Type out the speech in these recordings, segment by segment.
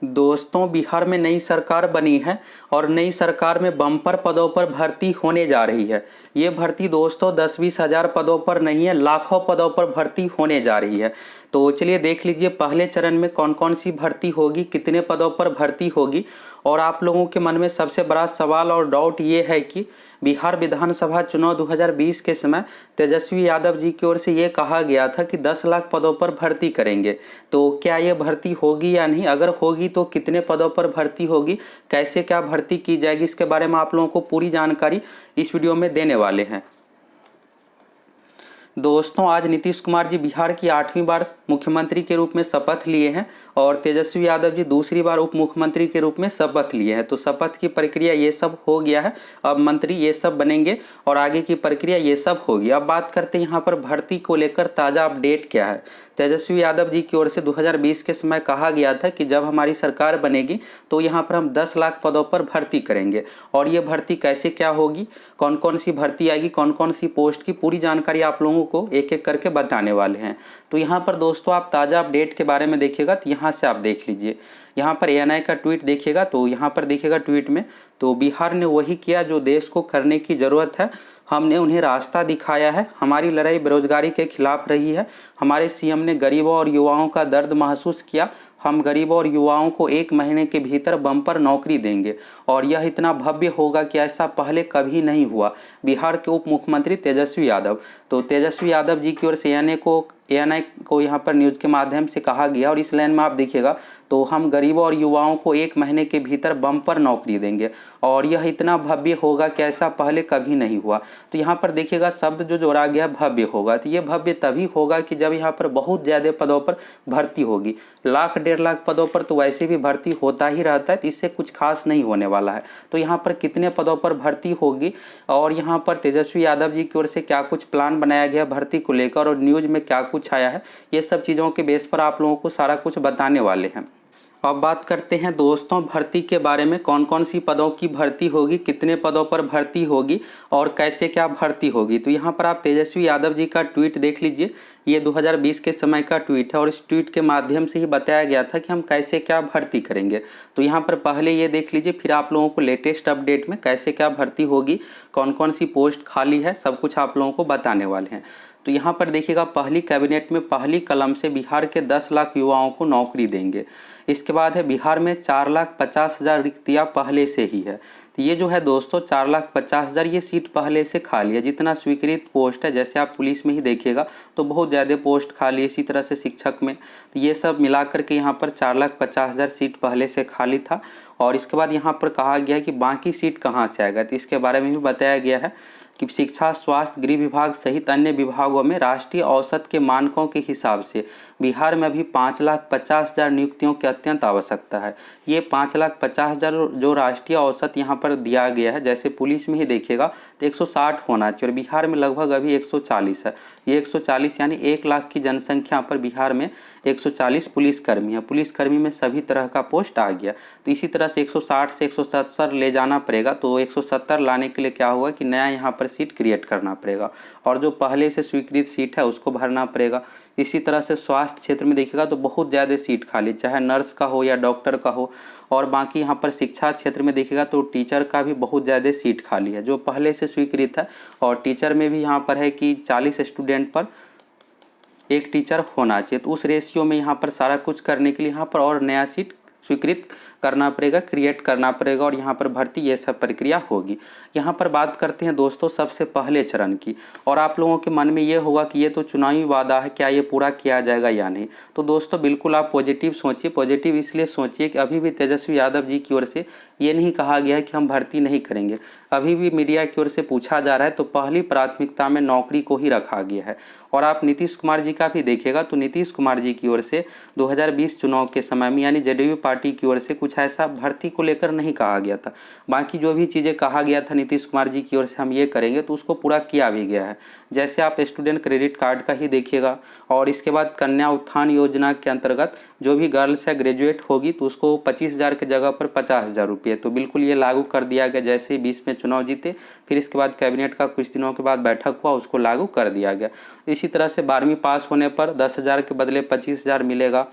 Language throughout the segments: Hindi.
दोस्तों, बिहार में नई सरकार बनी है और नई सरकार में बम्पर पदों पर भर्ती होने जा रही है। ये भर्ती दोस्तों 10-20 हज़ार पदों पर नहीं है, लाखों पदों पर भर्ती होने जा रही है। तो चलिए देख लीजिए पहले चरण में कौन कौन सी भर्ती होगी, कितने पदों पर भर्ती होगी। और आप लोगों के मन में सबसे बड़ा सवाल और डाउट ये है कि बिहार विधानसभा चुनाव 2020 के समय तेजस्वी यादव जी की ओर से ये कहा गया था कि 10 लाख पदों पर भर्ती करेंगे। तो क्या ये भर्ती होगी या नहीं, अगर होगी तो कितने पदों पर भर्ती होगी, कैसे क्या भर्ती की जाएगी, इसके बारे में आप लोगों को पूरी जानकारी इस वीडियो में देने वाले हैं। दोस्तों, आज नीतीश कुमार जी बिहार की 8वीं बार मुख्यमंत्री के रूप में शपथ लिए हैं और तेजस्वी यादव जी दूसरी बार उप मुख्यमंत्री के रूप में शपथ लिए हैं। तो शपथ की प्रक्रिया ये सब हो गया है, अब मंत्री ये सब बनेंगे और आगे की प्रक्रिया ये सब होगी। अब बात करते हैं यहाँ पर भर्ती को लेकर ताज़ा अपडेट क्या है। तेजस्वी यादव जी की ओर से 2020 के समय कहा गया था कि जब हमारी सरकार बनेगी तो यहाँ पर हम 10 लाख पदों पर भर्ती करेंगे। और ये भर्ती कैसे क्या होगी, कौन कौन सी भर्ती आएगी, कौन कौन सी पोस्ट की पूरी जानकारी आप लोगों को एक एक करके बताने वाले हैं। तो यहाँ पर दोस्तों आप ताज़ा अपडेट के बारे में देखिएगा तो यहाँ से आप देख लीजिए। यहाँ पर एएनआई का ट्वीट देखिएगा तो यहाँ पर देखिएगा ट्वीट में, तो बिहार ने वही किया जो देश को करने की ज़रूरत है। हमने उन्हें रास्ता दिखाया है। हमारी लड़ाई बेरोजगारी के खिलाफ रही है। हमारे सीएम ने गरीबों और युवाओं का दर्द महसूस किया। हम गरीबों और युवाओं को 1 महीने के भीतर बम्पर नौकरी देंगे और यह इतना भव्य होगा कि ऐसा पहले कभी नहीं हुआ। बिहार के उप मुख्यमंत्री तेजस्वी यादव। तो तेजस्वी यादव जी की ओर से एएनआई को यहाँ पर न्यूज़ के माध्यम से कहा गया और इस लाइन में आप देखिएगा तो हम गरीबों और युवाओं को 1 महीने के भीतर बम्पर नौकरी देंगे और यह इतना भव्य होगा कि ऐसा पहले कभी नहीं हुआ। तो यहाँ पर देखिएगा शब्द जो जोड़ा गया भव्य होगा, तो ये भव्य तभी होगा कि जब यहाँ पर बहुत ज़्यादा पदों पर भर्ती होगी। लाख 1.5 लाख पदों पर तो वैसे भी भर्ती होता ही रहता है, तो इससे कुछ खास नहीं होने वाला है। तो यहाँ पर कितने पदों पर भर्ती होगी और यहाँ पर तेजस्वी यादव जी की ओर से क्या कुछ प्लान बनाया गया भर्ती को लेकर और न्यूज़ में क्या कुछ आया है, ये सब चीज़ों के बेस पर आप लोगों को सारा कुछ बताने वाले हैं। अब बात करते हैं दोस्तों भर्ती के बारे में, कौन कौन सी पदों की भर्ती होगी, कितने पदों पर भर्ती होगी और कैसे क्या भर्ती होगी। तो यहाँ पर आप तेजस्वी यादव जी का ट्वीट देख लीजिए। ये 2020 के समय का ट्वीट है और इस ट्वीट के माध्यम से ही बताया गया था कि हम कैसे क्या भर्ती करेंगे। तो यहाँ पर पहले ये देख लीजिए, फिर आप लोगों को लेटेस्ट अपडेट में कैसे क्या भर्ती होगी, कौन कौन सी पोस्ट खाली है, सब कुछ आप लोगों को बताने वाले हैं। तो यहाँ पर देखिएगा पहली कैबिनेट में पहली कलम से बिहार के 10 लाख युवाओं को नौकरी देंगे। इसके बाद है बिहार में 4,50,000 रिक्तियाँ पहले से ही है। तो ये जो है दोस्तों 4,50,000 ये सीट पहले से खाली है। जितना स्वीकृत पोस्ट है, जैसे आप पुलिस में ही देखिएगा तो बहुत ज़्यादा पोस्ट खाली है, इसी तरह से शिक्षक में, तो ये सब मिला करके यहाँ पर 4,50,000 सीट पहले से खाली था। और इसके बाद यहाँ पर कहा गया है कि बाकी सीट कहाँ से आएगा, तो इसके बारे में भी बताया गया है कि शिक्षा, स्वास्थ्य, गृह विभाग सहित अन्य विभागों में राष्ट्रीय औसत के मानकों के हिसाब से बिहार में अभी 5,50,000 नियुक्तियों की अत्यंत आवश्यकता है। ये 5,50,000 जो राष्ट्रीय औसत यहाँ पर दिया गया है, जैसे पुलिस में ही देखिएगा तो 160 होना चाहिए और बिहार में लगभग अभी 140 है। ये 140 यानी 1 लाख की जनसंख्या पर बिहार में 140 पुलिसकर्मी है। पुलिसकर्मी में सभी तरह का पोस्ट आ गया। तो इसी तरह से 160 से 170 ले जाना पड़ेगा। तो 170 लाने के लिए क्या होगा कि नया यहाँ पर सीट क्रिएट करना पड़ेगा और जो पहले से स्वीकृत सीट है उसको भरना पड़ेगा। इसी तरह से स्वास्थ्य क्षेत्र में देखिएगा तो बहुत ज़्यादा सीट खाली, चाहे नर्स का हो या डॉक्टर का हो। और बाकी यहाँ पर शिक्षा क्षेत्र में देखिएगा तो टीचर का भी बहुत ज़्यादा सीट खाली है जो पहले से स्वीकृत है। और टीचर में भी यहाँ पर है कि 40 स्टूडेंट पर 1 टीचर होना चाहिए। तो उस रेशियो में यहाँ पर सारा कुछ करने के लिए यहाँ पर और नया सीट स्वीकृत करना पड़ेगा, क्रिएट करना पड़ेगा और यहाँ पर भर्ती ये सब प्रक्रिया होगी। यहाँ पर बात करते हैं दोस्तों सबसे पहले चरण की। और आप लोगों के मन में ये होगा कि ये तो चुनावी वादा है, क्या ये पूरा किया जाएगा या नहीं। तो दोस्तों बिल्कुल आप पॉजिटिव सोचिए। पॉजिटिव इसलिए सोचिए कि अभी भी तेजस्वी यादव जी की ओर से ये नहीं कहा गया है कि हम भर्ती नहीं करेंगे। अभी भी मीडिया की ओर से पूछा जा रहा है तो पहली प्राथमिकता में नौकरी को ही रखा गया है। और आप नीतीश कुमार जी का भी देखिएगा तो नीतीश कुमार जी की ओर से 2020 चुनाव के समय में यानी जेडीयू पार्टी की ओर से कुछ ऐसा भर्ती को लेकर नहीं कहा गया था। बाकी जो भी चीज़ें कहा गया था नीतीश कुमार जी की ओर से हम ये करेंगे तो उसको पूरा किया भी गया है। जैसे आप स्टूडेंट क्रेडिट कार्ड का ही देखिएगा और इसके बाद कन्या उत्थान योजना के अंतर्गत जो भी गर्ल्स है ग्रेजुएट होगी तो उसको 25,000 की जगह पर 50,000 रुपये, तो बिल्कुल ये लागू कर दिया गया। जैसे ही 20 में चुनाव जीते फिर इसके बाद कैबिनेट का कुछ दिनों के बाद बैठक हुआ, उसको लागू कर दिया गया। इसी तरह से 12वीं पास होने पर 10,000 के बदले 25,000 मिलेगा।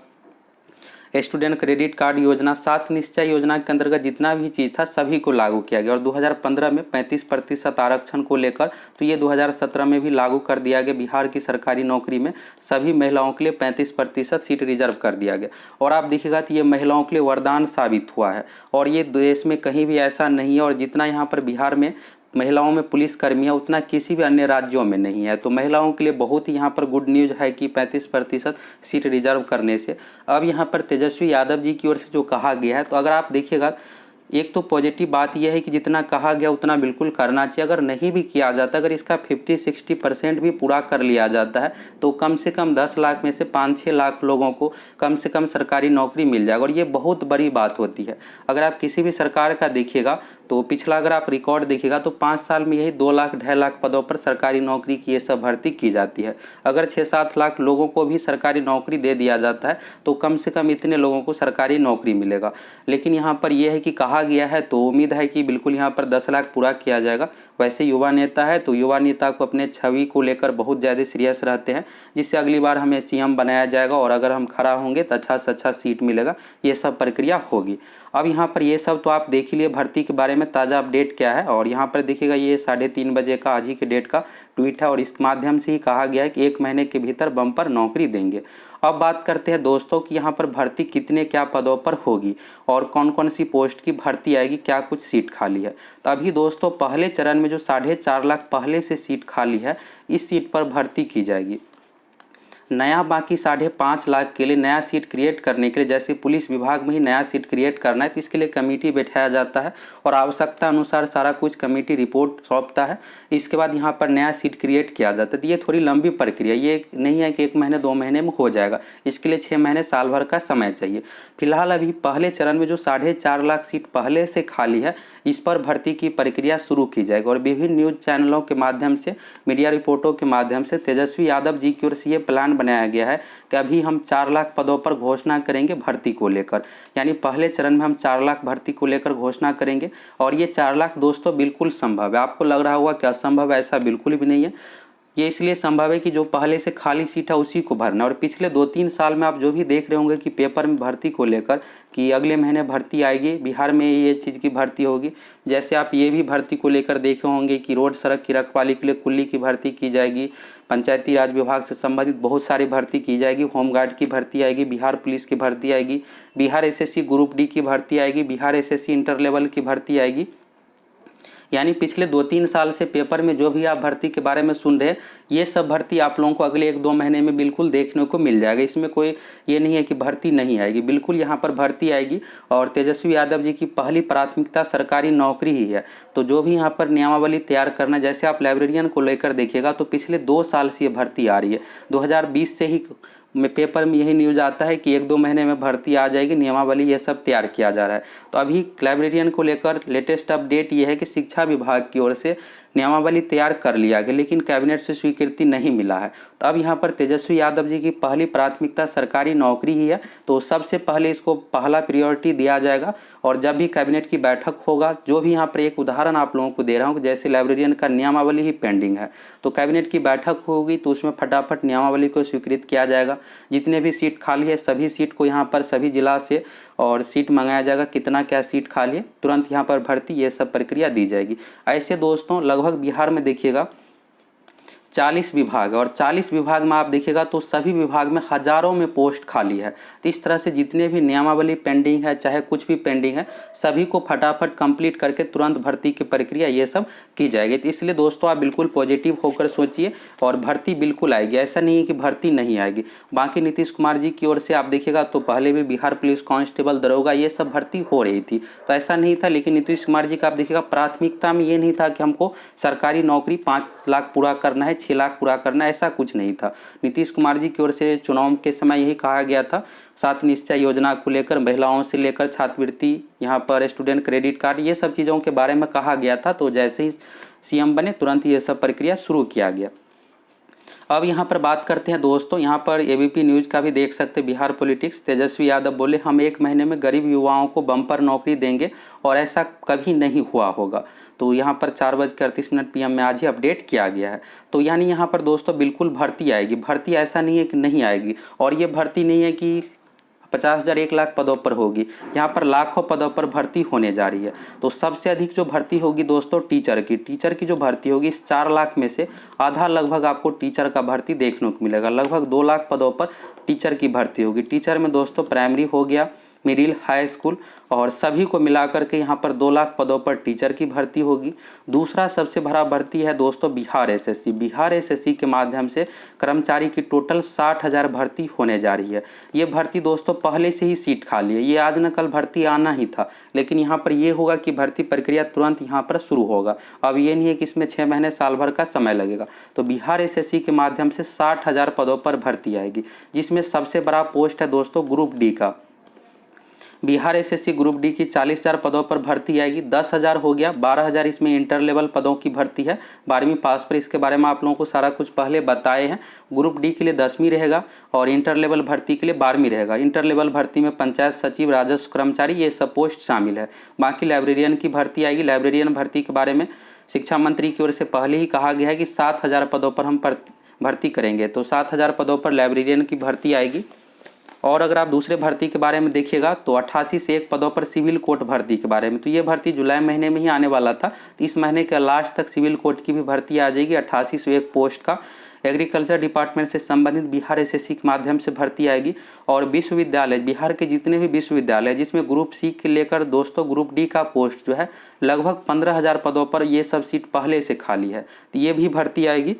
स्टूडेंट क्रेडिट कार्ड योजना, 7 निश्चय योजना के अंतर्गत जितना भी चीज़ था सभी को लागू किया गया। और 2015 में 35% आरक्षण को लेकर तो ये 2017 में भी लागू कर दिया गया। बिहार की सरकारी नौकरी में सभी महिलाओं के लिए 35% सीट रिजर्व कर दिया गया। और आप देखिएगा तो ये महिलाओं के लिए वरदान साबित हुआ है और ये देश में कहीं भी ऐसा नहीं है। और जितना यहाँ पर बिहार में महिलाओं में पुलिसकर्मी है उतना किसी भी अन्य राज्यों में नहीं है। तो महिलाओं के लिए बहुत ही यहाँ पर गुड न्यूज़ है कि 35% सीट रिजर्व करने से अब यहाँ पर तेजस्वी यादव जी की ओर से जो कहा गया है, तो अगर आप देखिएगा एक तो पॉजिटिव बात यह है कि जितना कहा गया उतना बिल्कुल करना चाहिए। अगर नहीं भी किया जाता, अगर इसका 50-60% भी पूरा कर लिया जाता है तो कम से कम 10 लाख में से 5-6 लाख लोगों को कम से कम सरकारी नौकरी मिल जाएगा। और ये बहुत बड़ी बात होती है। अगर आप किसी भी सरकार का देखिएगा तो पिछला अगर आप रिकॉर्ड देखिएगा तो 5 साल में यही 2 लाख 2.5 लाख पदों पर सरकारी नौकरी की ये सब भर्ती की जाती है। अगर 6-7 लाख लोगों को भी सरकारी नौकरी दे दिया जाता है तो कम से कम इतने लोगों को सरकारी नौकरी मिलेगा। लेकिन यहाँ पर यह है कि कहा गया है तो उम्मीद है कि बिल्कुल यहाँ पर 10 लाख पूरा किया जाएगा। वैसे युवा नेता है तो युवा नेता को अपने छवि को लेकर बहुत ज़्यादा सीरियस रहते हैं, जिससे अगली बार हमें सीएम बनाया जाएगा और अगर हम खड़ा होंगे तो अच्छा से अच्छा सीट मिलेगा। ये सब प्रक्रिया होगी। अब यहाँ पर ये सब तो आप देख ही लिए भर्ती के बारे में ताज़ा अपडेट क्या है। और यहाँ पर देखिएगा ये 3:30 बजे का आज ही के डेट का ट्वीट है और इस माध्यम से ही कहा गया है कि 1 महीने के भीतर बम्पर नौकरी देंगे। अब बात करते हैं दोस्तों कि यहाँ पर भर्ती कितने क्या पदों पर होगी और कौन कौन सी पोस्ट की भर्ती आएगी, क्या कुछ सीट खाली है। तो अभी दोस्तों पहले चरण में जो 4.5 लाख पहले से सीट खाली है इस सीट पर भर्ती की जाएगी। नया बाकी 5.5 लाख के लिए नया सीट क्रिएट करने के लिए, जैसे पुलिस विभाग में ही नया सीट क्रिएट करना है तो इसके लिए कमेटी बैठाया जाता है और आवश्यकता अनुसार सारा कुछ कमेटी रिपोर्ट सौंपता है। इसके बाद यहाँ पर नया सीट क्रिएट किया जाता है। तो ये थोड़ी लंबी प्रक्रिया, ये नहीं है कि 1 महीने 2 महीने में हो जाएगा। इसके लिए 6 महीने साल भर का समय चाहिए। फिलहाल अभी पहले चरण में जो 4.5 लाख सीट पहले से खाली है इस पर भर्ती की प्रक्रिया शुरू की जाएगी। और विभिन्न न्यूज़ चैनलों के माध्यम से, मीडिया रिपोर्टों के माध्यम से तेजस्वी यादव जी की ओर से ये प्लान बनाया गया है कि अभी हम 4 लाख पदों पर घोषणा करेंगे भर्ती को लेकर। यानी पहले चरण में हम 4 लाख भर्ती को लेकर घोषणा करेंगे और ये 4 लाख दोस्तों बिल्कुल संभव है। आपको लग रहा होगा कि असंभव है, ऐसा बिल्कुल भी नहीं है। ये इसलिए संभव है कि जो पहले से खाली सीट है उसी को भरना। और पिछले 2-3 साल में आप जो भी देख रहे होंगे कि पेपर में भर्ती को लेकर कि अगले महीने भर्ती आएगी, बिहार में ये चीज़ की भर्ती होगी। जैसे आप ये भी भर्ती को लेकर देखे होंगे कि रोड सड़क की रखवाली के लिए कुल्ली की भर्ती की जाएगी, पंचायती राज विभाग से संबंधित बहुत सारी भर्ती की जाएगी, होमगार्ड की भर्ती आएगी, बिहार पुलिस की भर्ती आएगी, बिहार एसएससी ग्रुप डी की भर्ती आएगी, बिहार एसएससी इंटर लेवल की भर्ती आएगी। यानी पिछले 2-3 साल से पेपर में जो भी आप भर्ती के बारे में सुन रहे हैं ये सब भर्ती आप लोगों को अगले 1-2 महीने में बिल्कुल देखने को मिल जाएगा। इसमें कोई ये नहीं है कि भर्ती नहीं आएगी, बिल्कुल यहाँ पर भर्ती आएगी। और तेजस्वी यादव जी की पहली प्राथमिकता सरकारी नौकरी ही है। तो जो भी यहाँ पर नियमावली तैयार करना, जैसे आप लाइब्रेरियन को लेकर देखिएगा तो पिछले 2 साल से ये भर्ती आ रही है। 2020 से ही में पेपर में यही न्यूज़ आता है कि 1-2 महीने में भर्ती आ जाएगी, नियमावली ये सब तैयार किया जा रहा है। तो अभी लाइब्रेरियन को लेकर लेटेस्ट अपडेट ये है कि शिक्षा विभाग की ओर से नियमावली तैयार कर लिया गया लेकिन कैबिनेट से स्वीकृति नहीं मिला है। तो अब यहाँ पर तेजस्वी यादव जी की पहली प्राथमिकता सरकारी नौकरी ही है, तो सबसे पहले इसको पहला प्रायोरिटी दिया जाएगा। और जब भी कैबिनेट की बैठक होगा, जो भी यहाँ पर एक उदाहरण आप लोगों को दे रहा हूँ, जैसे लाइब्रेरियन का नियमावली ही पेंडिंग है, तो कैबिनेट की बैठक होगी तो उसमें फटाफट नियमावली को स्वीकृत किया जाएगा। जितने भी सीट खाली है सभी सीट को यहाँ पर सभी जिला से और सीट मंगाया जाएगा, कितना क्या सीट खाली है तुरंत यहाँ पर भर्ती ये सब प्रक्रिया दी जाएगी। ऐसे दोस्तों लगभग बिहार में देखिएगा 40 विभाग है और 40 विभाग में आप देखिएगा तो सभी विभाग में हजारों में पोस्ट खाली है। तो इस तरह से जितने भी नियमावली पेंडिंग है, चाहे कुछ भी पेंडिंग है, सभी को फटाफट कंप्लीट करके तुरंत भर्ती की प्रक्रिया ये सब की जाएगी। तो इसलिए दोस्तों आप बिल्कुल पॉजिटिव होकर सोचिए और भर्ती बिल्कुल आएगी, ऐसा नहीं है कि भर्ती नहीं आएगी। बाकी नीतीश कुमार जी की ओर से आप देखिएगा तो पहले भी बिहार पुलिस कांस्टेबल दरोगा ये सब भर्ती हो रही थी, तो ऐसा नहीं था। लेकिन नीतीश कुमार जी का आप देखिएगा प्राथमिकता में ये नहीं था कि हमको सरकारी नौकरी 5 लाख पूरा करना है, 6 लाख पूरा करना, ऐसा कुछ नहीं था। नीतीश कुमार जी की ओर से चुनाव के समय यही कहा गया था, 7 निश्चय योजना को लेकर महिलाओं से लेकर छात्रवृत्ति, यहाँ पर स्टूडेंट क्रेडिट कार्ड, ये सब चीज़ों के बारे में कहा गया था। तो जैसे ही सीएम बने तुरंत ये सब प्रक्रिया शुरू किया गया। अब यहाँ पर बात करते हैं दोस्तों, यहाँ पर एबीपी न्यूज़ का भी देख सकते हैं बिहार पॉलिटिक्स। तेजस्वी यादव बोले हम 1 महीने में गरीब युवाओं को बम्पर नौकरी देंगे और ऐसा कभी नहीं हुआ होगा। तो यहाँ पर 4:38 PM में आज ही अपडेट किया गया है। तो यानी यहाँ पर दोस्तों बिल्कुल भर्ती आएगी, भर्ती ऐसा नहीं है कि नहीं आएगी। और ये भर्ती नहीं है कि 50,000 1 लाख पदों पर होगी। यहाँ पर लाखों पदों पर भर्ती होने जा रही है। तो सबसे अधिक जो भर्ती होगी दोस्तों टीचर की जो भर्ती होगी, इस 4 लाख में से आधा लगभग आपको टीचर का भर्ती देखने को मिलेगा। लगभग 2 लाख पदों पर टीचर की भर्ती होगी। टीचर में दोस्तों प्राइमरी हो गया, मिडिल, हाई स्कूल और सभी को मिलाकर के यहाँ पर 2 लाख पदों पर टीचर की भर्ती होगी। दूसरा सबसे बड़ा भर्ती है दोस्तों बिहार एसएससी। बिहार एसएससी के माध्यम से कर्मचारी की टोटल 60,000 भर्ती होने जा रही है। ये भर्ती दोस्तों पहले से ही सीट खाली है, ये आज न कल भर्ती आना ही था, लेकिन यहाँ पर ये होगा कि भर्ती प्रक्रिया तुरंत यहाँ पर शुरू होगा। अब ये नहीं है कि इसमें 6 महीने साल भर का समय लगेगा। तो बिहार एसएससी के माध्यम से 60,000 पदों पर भर्ती आएगी, जिसमें सबसे बड़ा पोस्ट है दोस्तों ग्रुप डी का। बिहार एसएससी ग्रुप डी की 40,000 पदों पर भर्ती आएगी। 10,000 हो गया, 12,000 इसमें इंटर लेवल पदों की भर्ती है 12वीं पास पर। इसके बारे में आप लोगों को सारा कुछ पहले बताए हैं। ग्रुप डी के लिए 10वीं रहेगा और इंटर लेवल भर्ती के लिए 12वीं रहेगा। इंटर लेवल भर्ती में पंचायत सचिव, राजस्व कर्मचारी, ये सब पोस्ट शामिल है। बाकी लाइब्रेरियन की भर्ती आएगी। लाइब्रेरियन भर्ती के बारे में शिक्षा मंत्री की ओर से पहले ही कहा गया है कि 7,000 पदों पर हम भर्ती करेंगे। तो 7,000 पदों पर लाइब्रेरियन की भर्ती आएगी। और अगर आप दूसरे भर्ती के बारे में देखिएगा तो 88 से 1 पदों पर सिविल कोर्ट भर्ती के बारे में, तो ये भर्ती जुलाई महीने में ही आने वाला था। तो इस महीने के लास्ट तक सिविल कोर्ट की भी भर्ती आ जाएगी। 88 से 1 पोस्ट का एग्रीकल्चर डिपार्टमेंट से संबंधित बिहार एसएससी के माध्यम से भर्ती आएगी। और विश्वविद्यालय, बिहार के जितने भी विश्वविद्यालय जिसमें ग्रुप सी के लेकर दोस्तों ग्रुप डी का पोस्ट जो है लगभग 15,000 पदों पर ये सब सीट पहले से खाली है, तो ये भी भर्ती आएगी।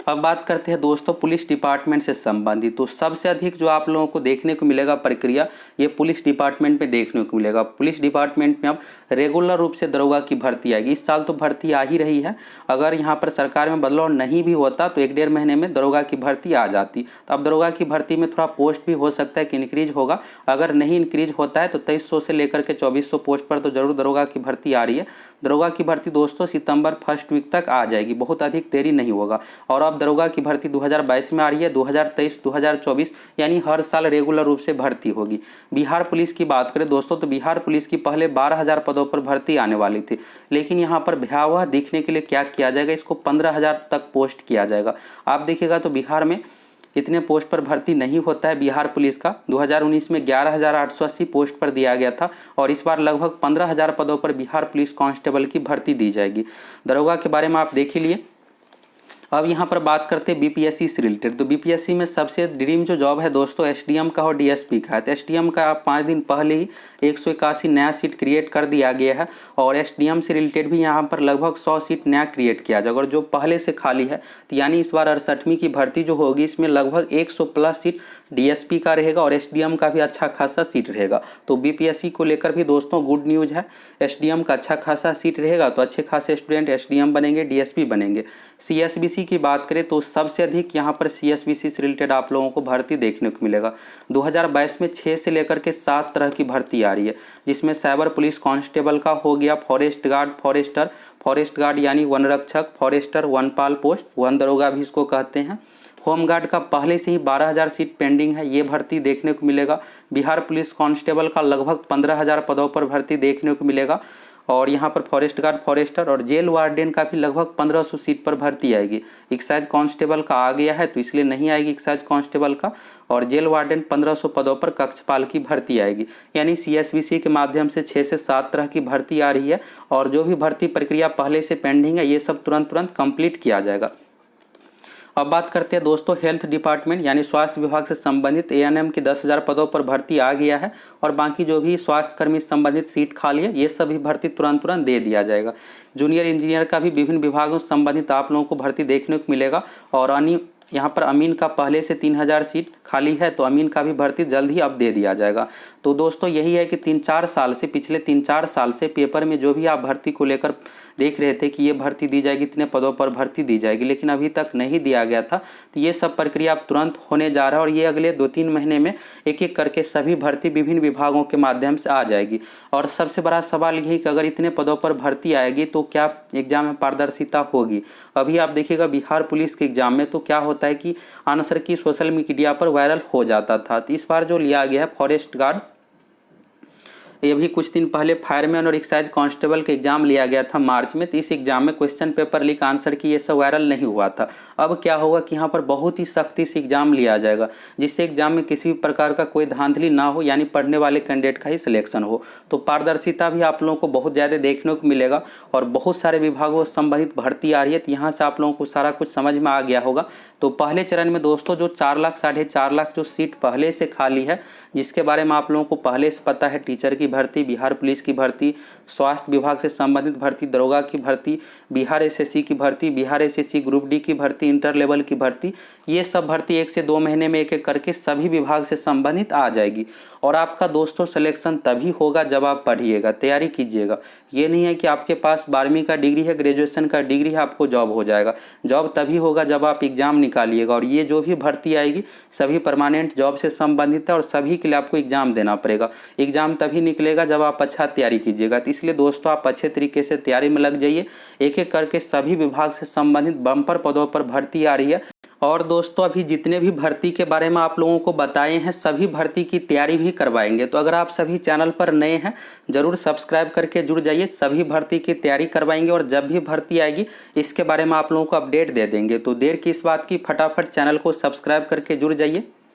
अब बात करते हैं दोस्तों पुलिस डिपार्टमेंट से संबंधित। तो सबसे अधिक जो आप लोगों को देखने को मिलेगा प्रक्रिया, ये पुलिस डिपार्टमेंट में देखने को मिलेगा। पुलिस डिपार्टमेंट में अब रेगुलर रूप से दरोगा की भर्ती आएगी। इस साल तो भर्ती आ ही रही है। अगर यहाँ पर सरकार में बदलाव नहीं भी होता तो 1-1.5 महीने में दरोगा की भर्ती आ जाती। तो अब दरोगा की भर्ती में थोड़ा पोस्ट भी हो सकता है कि इंक्रीज होगा। अगर नहीं इंक्रीज होता है तो 2300 से लेकर के 2400 पोस्ट पर तो जरूर दरोगा की भर्ती आ रही है। दरोगा की भर्ती दोस्तों सितंबर फर्स्ट वीक तक आ जाएगी, बहुत अधिक देरी नहीं होगा। और अब दरोगा की भर्ती 2022 में आ रही है, 2023, 2024 यानी हर साल रेगुलर रूप से भर्ती होगी। बिहार पुलिस की बात करें दोस्तों तो बिहार पुलिस की पहले 12,000 पदों पर भर्ती आने वाली थी, लेकिन यहाँ पर भयावह दिखने के लिए क्या किया जाएगा, इसको 15,000 तक पोस्ट किया जाएगा। आप देखिएगा तो बिहार में इतने पोस्ट पर भर्ती नहीं होता है बिहार पुलिस का। 2019 में 11,880 पोस्ट पर दिया गया था और इस बार लगभग 15,000 पदों पर बिहार पुलिस कांस्टेबल की भर्ती दी जाएगी। दरोगा के बारे में आप देख ही लिए। अब यहाँ पर बात करते हैं बीपीएससी से रिलेटेड। तो बीपीएससी में सबसे ड्रीम जो जॉब है दोस्तों एसडीएम का और डीएसपी का है। तो एसडीएम का 5 दिन पहले ही 181 नया सीट क्रिएट कर दिया गया है और एसडीएम से रिलेटेड भी यहाँ पर लगभग 100 सीट नया क्रिएट किया जाएगा। और जो पहले से खाली है तो यानी इस बार 68वीं की भर्ती जो होगी इसमें लगभग 100 प्लस सीट डीएसपी का रहेगा और एसडीएम का भी अच्छा खासा सीट रहेगा। तो बीपीएससी को लेकर भी दोस्तों गुड न्यूज़ है। एसडीएम का अच्छा खासा सीट रहेगा तो अच्छे खासे स्टूडेंट एसडीएम बनेंगे, डीएसपी बनेंगे। सीएसबीसी की बात करें तो सबसे अधिक यहाँ पर सीएसबीसी से रिलेटेड आप लोगों को भर्ती देखने को मिलेगा। 2022 में 6 से लेकर के 7 तरह की भर्ती आ रही है, जिसमें साइबर पुलिस कांस्टेबल का हो गया, फॉरेस्ट गार्ड, फॉरेस्ट गार्ड यानी वन रक्षक, फॉरेस्टर, वनपाल पोस्ट, वन दरोगा भी इसको कहते हैं। होमगार्ड का पहले से ही 12,000 सीट पेंडिंग है, ये भर्ती देखने को मिलेगा। बिहार पुलिस कांस्टेबल का लगभग 15,000 पदों पर भर्ती देखने को मिलेगा। और यहाँ पर फॉरेस्ट गार्ड, फॉरेस्टर और जेल वार्डन का भी लगभग 1500 सीट पर भर्ती आएगी। एक्साइज कांस्टेबल का आ गया है तो इसलिए नहीं आएगी एक्साइज कांस्टेबल का। और जेल वार्डन 1500 पदों पर कक्षपाल की भर्ती आएगी। यानी सीएसबीसी के माध्यम से 6 से 7 तरह की भर्ती आ रही है और जो भी भर्ती प्रक्रिया पहले से पेंडिंग है ये सब तुरंत कंप्लीट किया जाएगा। अब बात करते हैं दोस्तों हेल्थ डिपार्टमेंट यानी स्वास्थ्य विभाग से संबंधित एएनएम की 10,000 पदों पर भर्ती आ गया है और बाकी जो भी स्वास्थ्य कर्मी संबंधित सीट खाली है ये सभी भर्ती तुरंत दे दिया जाएगा। जूनियर इंजीनियर का भी विभिन्न विभागों से संबंधित आप लोगों को भर्ती देखने को मिलेगा। और यहाँ पर अमीन का पहले से 3,000 सीट खाली है तो अमीन का भी भर्ती जल्द ही अब दे दिया जाएगा। तो दोस्तों यही है कि पिछले 3-4 साल से पेपर में जो भी आप भर्ती को लेकर देख रहे थे कि ये भर्ती दी जाएगी, इतने पदों पर भर्ती दी जाएगी, लेकिन अभी तक नहीं दिया गया था। तो ये सब प्रक्रिया अब तुरंत होने जा रहा है और ये अगले 2-3 महीने में एक एक करके सभी भर्ती विभिन्न विभागों के माध्यम से आ जाएगी। और सबसे बड़ा सवाल यही कि अगर इतने पदों पर भर्ती आएगी तो क्या एग्जाम में पारदर्शिता होगी। अभी आप देखिएगा बिहार पुलिस के एग्जाम में तो क्या होता है कि आंसर की सोशल मीडिया पर वायरल हो जाता था। तो इस बार जो लिया गया है फॉरेस्ट गार्ड ये भी कुछ दिन पहले फायरमैन और एक्साइज कांस्टेबल का एग्जाम लिया गया था मार्च में, तो इस एग्जाम में क्वेश्चन पेपर लीक आंसर की ये सब वायरल नहीं हुआ था। अब क्या होगा कि यहाँ पर बहुत ही सख्ती से एग्जाम लिया जाएगा, जिससे एग्जाम में किसी भी प्रकार का कोई धांधली ना हो, यानी पढ़ने वाले कैंडिडेट का ही सिलेक्शन हो। तो पारदर्शिता भी आप लोगों को बहुत ज़्यादा देखने को मिलेगा और बहुत सारे विभागों से संबंधित भर्ती आ रही है, तो यहाँ से आप लोगों को सारा कुछ समझ में आ गया होगा। तो पहले चरण में दोस्तों जो 4 लाख 4.5 लाख जो सीट पहले से खाली है, जिसके बारे में आप लोगों को पहले से पता है, टीचर की भर्ती, बिहार पुलिस की भर्ती, स्वास्थ्य विभाग से संबंधित भर्ती, दरोगा की भर्ती, बिहार एसएससी की भर्ती, बिहार एसएससी ग्रुप डी की भर्ती, इंटर लेवल की भर्ती, ये सब भर्ती 1 से 2 महीने में एक एक करके सभी विभाग से संबंधित आ जाएगी। और आपका दोस्तों सिलेक्शन तभी होगा जब आप पढ़िएगा, तैयारी कीजिएगा। ये नहीं है कि आपके पास 12वीं का डिग्री है, ग्रेजुएशन का डिग्री है, आपको जॉब हो जाएगा। जॉब तभी होगा जब आप एग्जाम निकालिएगा। और ये जो भी भर्ती आएगी सभी परमानेंट जॉब से संबंधित है और सभी के लिए आपको एग्जाम देना पड़ेगा। एग्जाम तभी निकलेगा जब आप अच्छा तैयारी कीजिएगा। तो इसलिए दोस्तों आप अच्छे तरीके से तैयारी में लग जाइए। एक एक करके सभी विभाग से संबंधित बम्पर पदों पर भर्ती आ रही है। और दोस्तों अभी जितने भी भर्ती के बारे में आप लोगों को बताए हैं, सभी भर्ती की तैयारी भी करवाएंगे। तो अगर आप सभी चैनल पर नए हैं, जरूर सब्सक्राइब करके जुड़ जाइए। सभी भर्ती की तैयारी करवाएंगे और जब भी भर्ती आएगी इसके बारे में आप लोगों को अपडेट दे देंगे। तो देर किस बात की, फटाफट चैनल को सब्सक्राइब करके जुड़ जाइए।